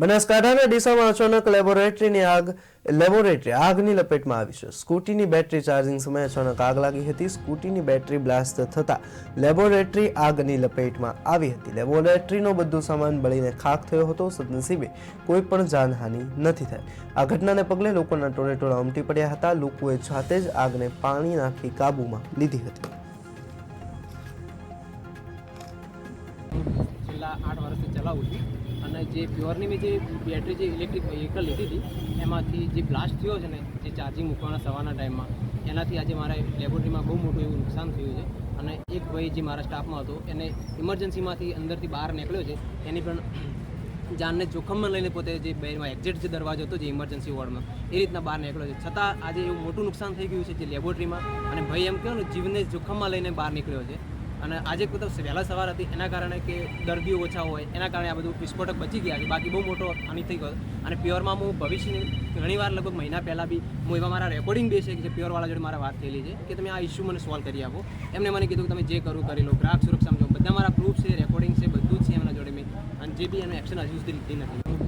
બનાસકાંઠાના ડીસામાં અચાનક લેબોરેટરી આગની લપેટમાં આવી છે। સ્કૂટીની બેટરી ચાર્જિંગ સમયે અચાનક આગ લાગી હતી। સ્કૂટીની બેટરી બ્લાસ્ટ થતા લેબોરેટરી આગની લપેટમાં આવી હતી। લેબોરેટરીનો બધો સામાન બળીને ખાખ થયો હતો। સદનસીબે કોઈ પણ જાનહાનિ નથી થઈ। આ ઘટનાને પગલે લોકોના ટોળેટોળા ઉમટી પડ્યા હતા। લોકોએ જાતે જ આગને પાણી નાખી કાબૂમાં લીધી હતી। છેલ્લા 8 વર્ષથી ચલાવું છું અને જે પ્યોરની મેં જે બેટરી જે ઇલેક્ટ્રિક વ્હીકલ લીધી હતી એમાંથી જે બ્લાસ્ટ થયો છે ને જે ચાર્જિંગ મૂકવાના સવારના ટાઈમમાં એનાથી આજે મારા લેબોરેટરીમાં બહુ મોટું એવું નુકસાન થયું છે। અને એક ભાઈ જે મારા સ્ટાફમાં હતો એને ઇમરજન્સીમાંથી અંદરથી બહાર નીકળ્યો છે। એની પણ જાનને જોખમમાં લઈને પોતે જે બેરમાં એક્ઝેક્ટ જે દરવાજો હતો જે ઇમરજન્સી વોર્ડમાં એ રીતના બહાર નીકળ્યો છે। છતાં આજે એવું મોટું નુકસાન થઈ ગયું છે જે લેબોરેટરીમાં અને ભાઈ એમ કહો ને જીવને જોખમમાં લઈને બહાર નીકળ્યો છે। અને આજે વહેલા સવાર હતી એના કારણે કે દર્દીઓ ઓછા હોય એના કારણે આ બધું વિસ્ફોટક બચી ગયા છે। બાકી બહુ મોટો હાનિ થઈ ગયો। અને પ્યોરમાં હું ભવિષ્યની ઘણીવાર લગભગ મહિના પહેલાં બી હું એવા મારા રેકોર્ડિંગ બે છે કે જે પ્યોરવાળા જોડે મારા વાત થયેલી છે કે તમે આ ઇસ્યુ મને સોલ્વ કરી આપો। એમને મને કીધું કે તમે જે કરવું કરી લો, ગ્રાહક સુરક્ષામાં જો બધા મારા પ્રૂફ છે, રેકોર્ડિંગ છે, બધું જ છે એમના જોડે મેં અને જે બી એનું એક્શન હજુ સુધી લીધી નથી।